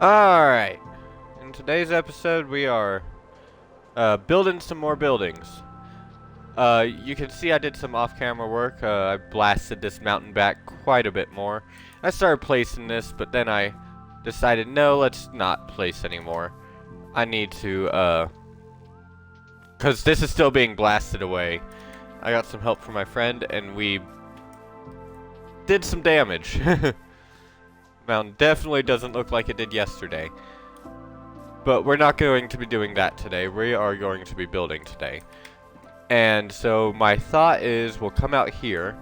Alright, in today's episode we are building some more buildings. You can see I did some off-camera work. I blasted this mountain back quite a bit more. I started placing this, but then I decided, no, let's not place anymore. I need to, because this is still being blasted away. I got some help from my friend, and we did some damage. Mountain definitely doesn't look like it did yesterday. But we're not going to be doing that today. We are going to be building today. And so my thought is we'll come out here.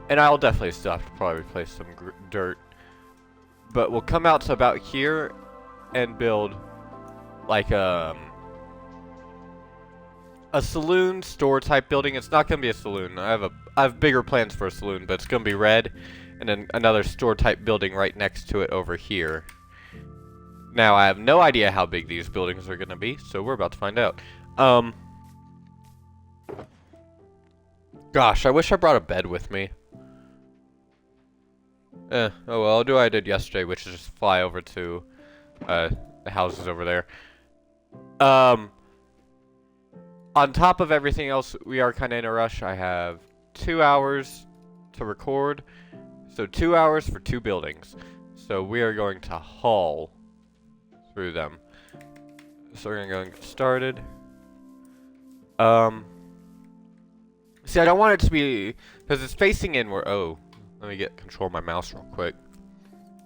And I'll definitely still have to probably place some dirt. But we'll come out to about here and build like a saloon store type building. It's not going to be a saloon. I have bigger plans for a saloon, but it's going to be red. And then another store type building right next to it over here. Now, I have no idea how big these buildings are going to be, so we're about to find out. Gosh, I wish I brought a bed with me. Oh well, I'll do what I did yesterday, which is just fly over to, the houses over there. On top of everything else, we are kind of in a rush. I have 2 hours to record, so 2 hours for 2 buildings. So we are going to haul through them. So we're gonna go and get started. See, I don't want it to be, because it's facing inward. Oh, let me control my mouse real quick.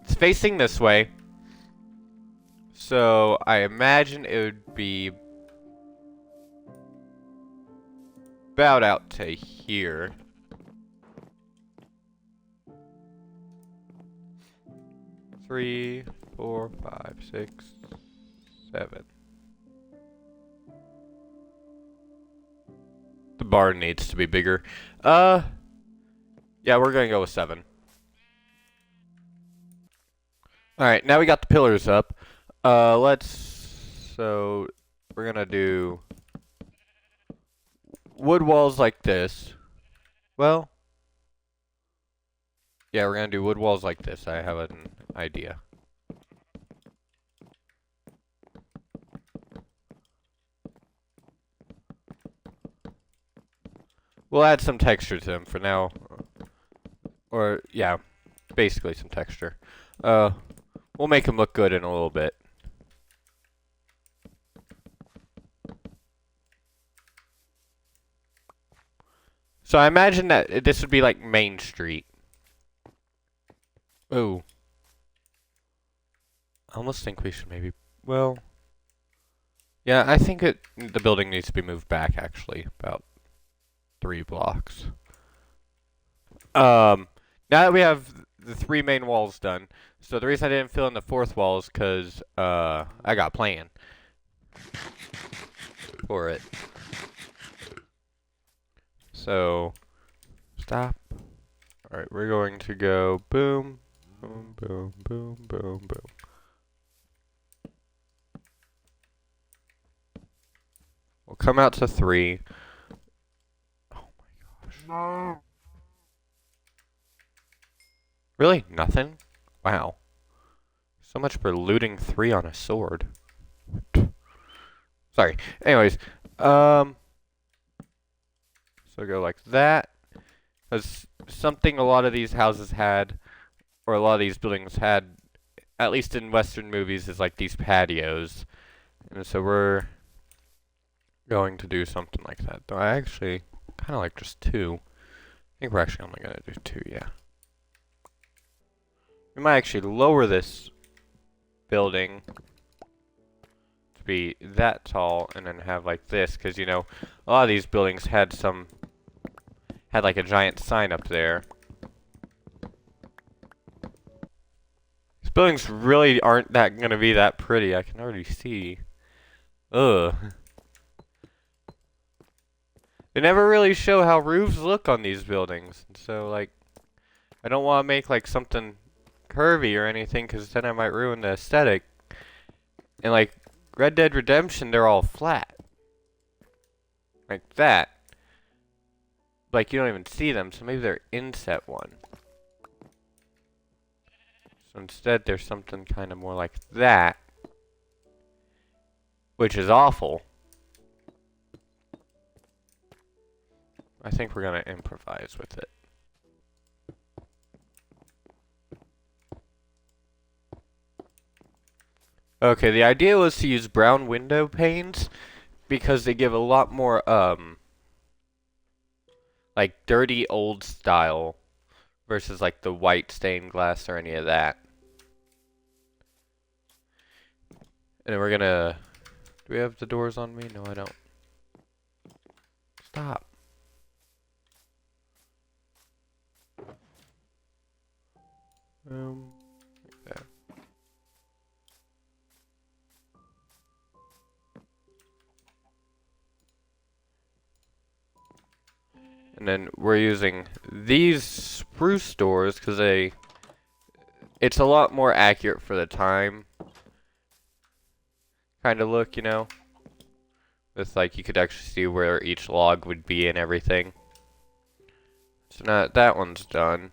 It's facing this way. So I imagine it would be about out to here. Three, 4, 5, 6, 7. The barn needs to be bigger. Yeah, we're gonna go with 7. Alright, now we got the pillars up. So we're gonna do wood walls like this. Well, yeah, we're gonna do wood walls like this. I have an idea. We'll add some texture to them for now. Or, yeah, basically some texture. We'll make them look good in a little bit. So I imagine that this would be like Main Street. Ooh. I almost think we should maybe, well, yeah, I think the building needs to be moved back, actually, about 3 blocks. Now that we have the 3 main walls done, so the reason I didn't fill in the 4th wall is because, I got plan for it. So, stop. Alright, we're going to go boom, boom, boom, boom, boom, boom. We'll come out to 3. Oh my gosh. No. Really? Nothing? Wow. So much for looting 3 on a sword. Sorry. Anyways, so go like that. Because something a lot of these houses had, or a lot of these buildings had, at least in Western movies, is like these patios. And so we're going to do something like that. Though I actually kind of like just 2. I think we're actually only going to do 2, yeah. We might actually lower this building to be that tall and then have like this, because, you know, a lot of these buildings had like a giant sign up there. These buildings really aren't going to be that pretty, I can already see. Ugh. They never really show how roofs look on these buildings, so, like, I don't want to make, like, something curvy or anything, because then I might ruin the aesthetic. And, like, Red Dead Redemption, they're all flat. Like that. Like, you don't even see them, so maybe they're inset one. So instead, there's something kind of more like that, which is awful. I think we're gonna improvise with it. Okay, the idea was to use brown window panes because they give a lot more, like dirty old style versus like the white stained glass or any of that. And then we're gonna, do we have the doors on me? No, I don't. Stop. Like that. And then we're using these spruce doors because it's a lot more accurate for the time kind of look, you know? With like, you could actually see where each log would be and everything. So now that one's done.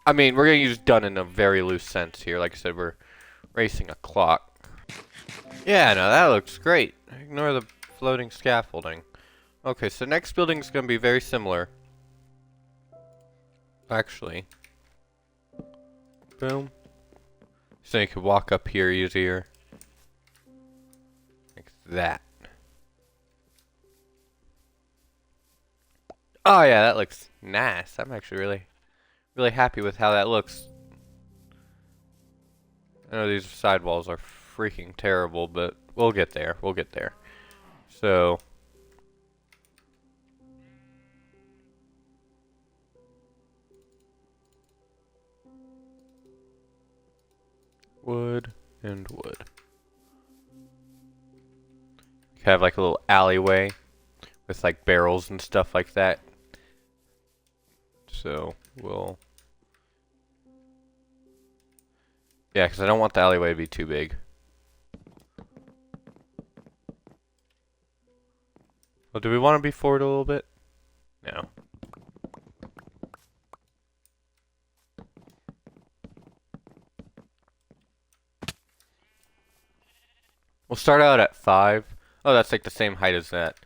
I mean, we're gonna use done in a very loose sense here. Like I said, we're racing a clock. Yeah, no, that looks great. Ignore the floating scaffolding. Okay, so next building's gonna be very similar. Actually. Boom. So you can walk up here easier. Like that. Oh yeah, that looks nice. I'm actually really happy with how that looks. I know these sidewalls are freaking terrible, but we'll get there. We'll get there. So wood and wood. You have like a little alleyway with like barrels and stuff like that. So we'll, yeah, because I don't want the alleyway to be too big. Well, do we want to be forward a little bit? No. We'll start out at 5. Oh, that's like the same height as that.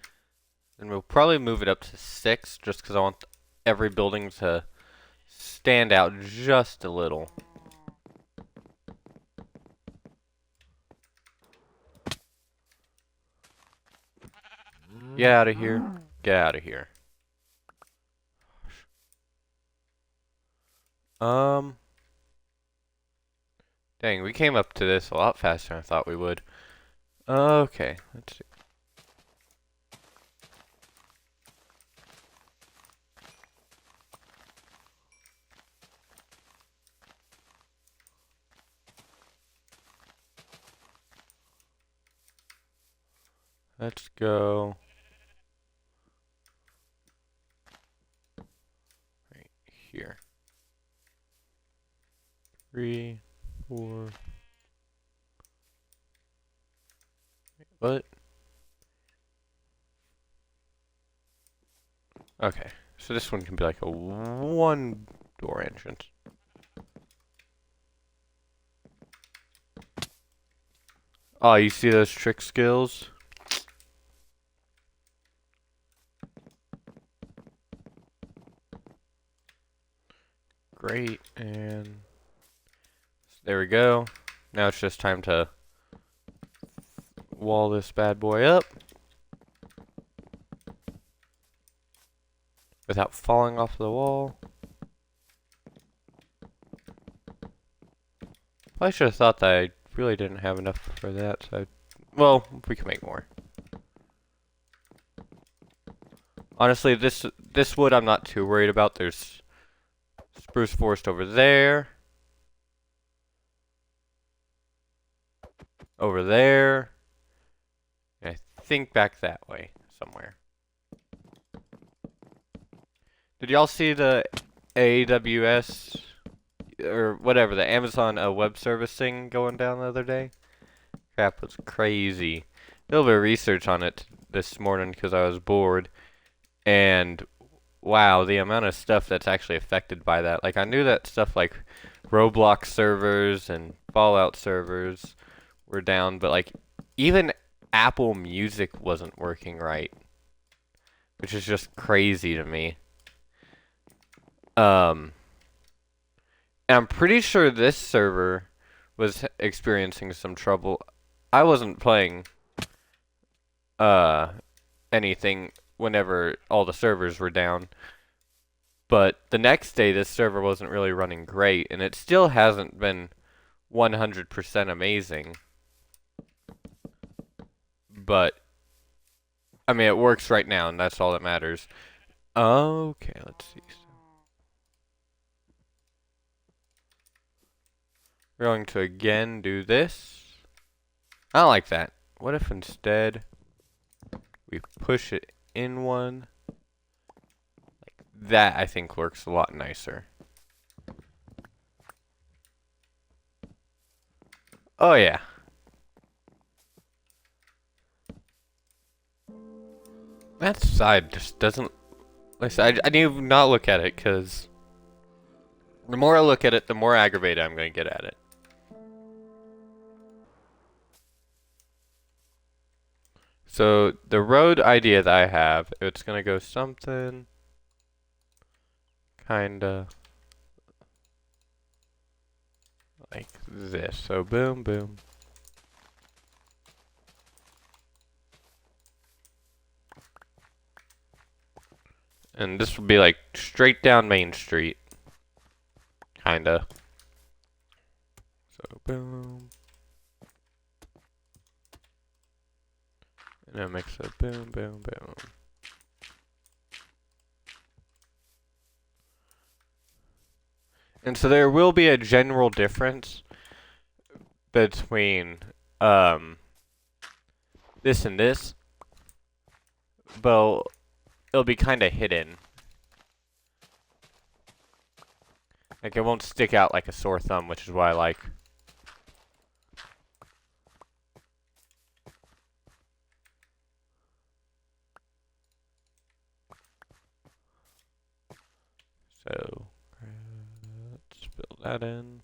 And we'll probably move it up to 6 just because I want every building to stand out just a little. Get out of here. Get out of here. Dang, we came up to this a lot faster than I thought we would. Okay, let's see. Let's go right here. 3, 4. What? Okay, so this one can be like a one door entrance. Oh, you see those trick skills? Great, and there we go. Now it's just time to wall this bad boy up without falling off the wall. I should have thought that I really didn't have enough for that, so well, we can make more. Honestly, this wood I'm not too worried about. There's spruce forest over there. Over there. And I think back that way somewhere. Did y'all see the AWS or whatever, the Amazon Web Service thing going down the other day? Crap was crazy. Did a little bit of research on it this morning because I was bored, and wow, the amount of stuff that's actually affected by that. Like, I knew that stuff like Roblox servers and Fallout servers were down, but like, even Apple Music wasn't working right, which is just crazy to me. And I'm pretty sure this server was experiencing some trouble. I wasn't playing uh anything whenever all the servers were down. But the next day, this server wasn't really running great, and it still hasn't been 100% amazing. But, I mean, it works right now, and that's all that matters. Okay, let's see. We're going to again do this. I don't like that. What if instead we push it in one? That, I think, works a lot nicer. Oh, yeah. That side just doesn't... Like I said, I need to not look at it, because the more I look at it, the more aggravated I'm going to get at it. So, the road idea that I have, it's going to go something... Kinda... like this. So, boom, boom. And this will be like straight down Main Street. Kinda. So, boom. And then makes a boom, boom, boom. And so there will be a general difference between this and this, but it'll be kind of hidden. Like, it won't stick out like a sore thumb, which is what I like. So, let's fill that in.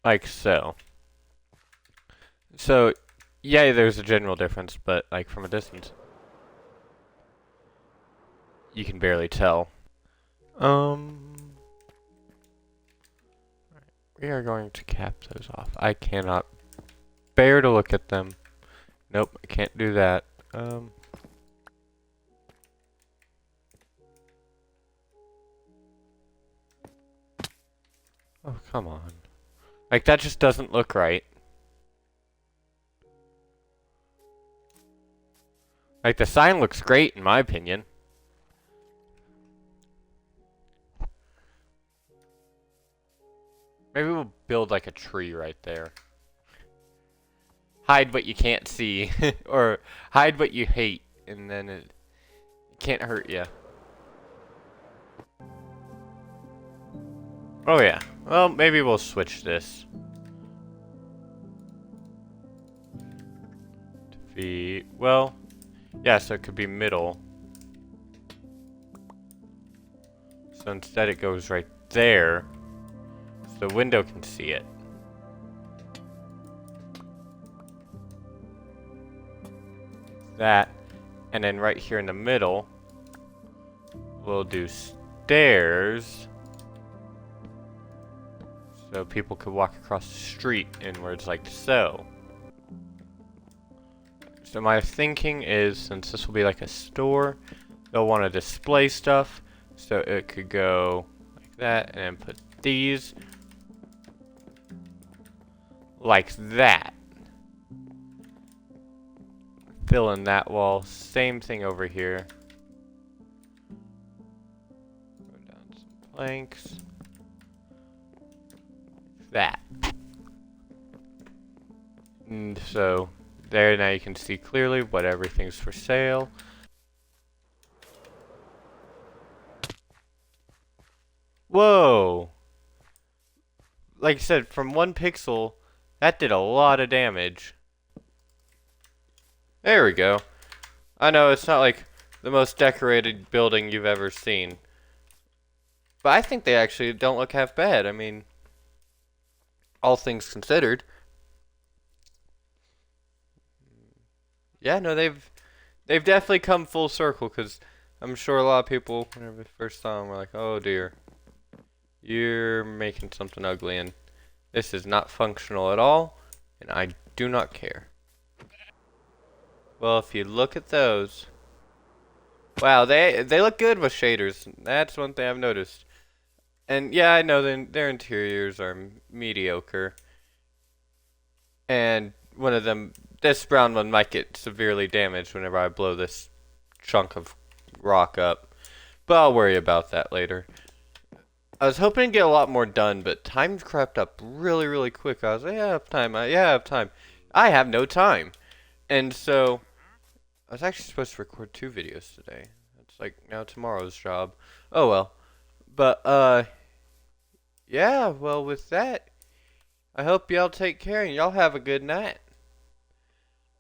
Like so. So, yeah, there's a general difference, but like from a distance, you can barely tell. We are going to cap those off. I cannot bear to look at them. Nope, I can't do that. Oh, come on. Like, that just doesn't look right. Like, the sign looks great, in my opinion. Maybe we'll build, like, a tree right there. Hide what you can't see. Or hide what you hate, and then it can't hurt you. Oh, yeah. Well, maybe we'll switch this. Defeat. Well, yeah, so it could be middle. So instead it goes right there. So the window can see it. That. And then right here in the middle, we'll do stairs. So people could walk across the street inwards like so. So my thinking is, since this will be like a store, they'll want to display stuff. So it could go like that, and then put these like that. Fill in that wall. Same thing over here. Go down some planks. That. And so there now you can see clearly what everything's for sale. Whoa! Like I said, from 1 pixel, that did a lot of damage. There we go. I know it's not like the most decorated building you've ever seen. But I think they actually don't look half bad. I mean, all things considered. Yeah, no, they've definitely come full circle, because I'm sure a lot of people, whenever they first saw them, were like, oh dear, you're making something ugly, and this is not functional at all, and I do not care. Well, if you look at those, wow, they look good with shaders. That's one thing I've noticed. And yeah, I know their interiors are mediocre, and one of them, this brown one, might get severely damaged whenever I blow this chunk of rock up. But I'll worry about that later. I was hoping to get a lot more done, but time crept up really, really quick. I was like, yeah, I have time. Yeah, I have time. I have no time. And so, I was actually supposed to record 2 videos today. It's like now tomorrow's job. Oh well. But, yeah, well, with that, I hope y'all take care and y'all have a good night.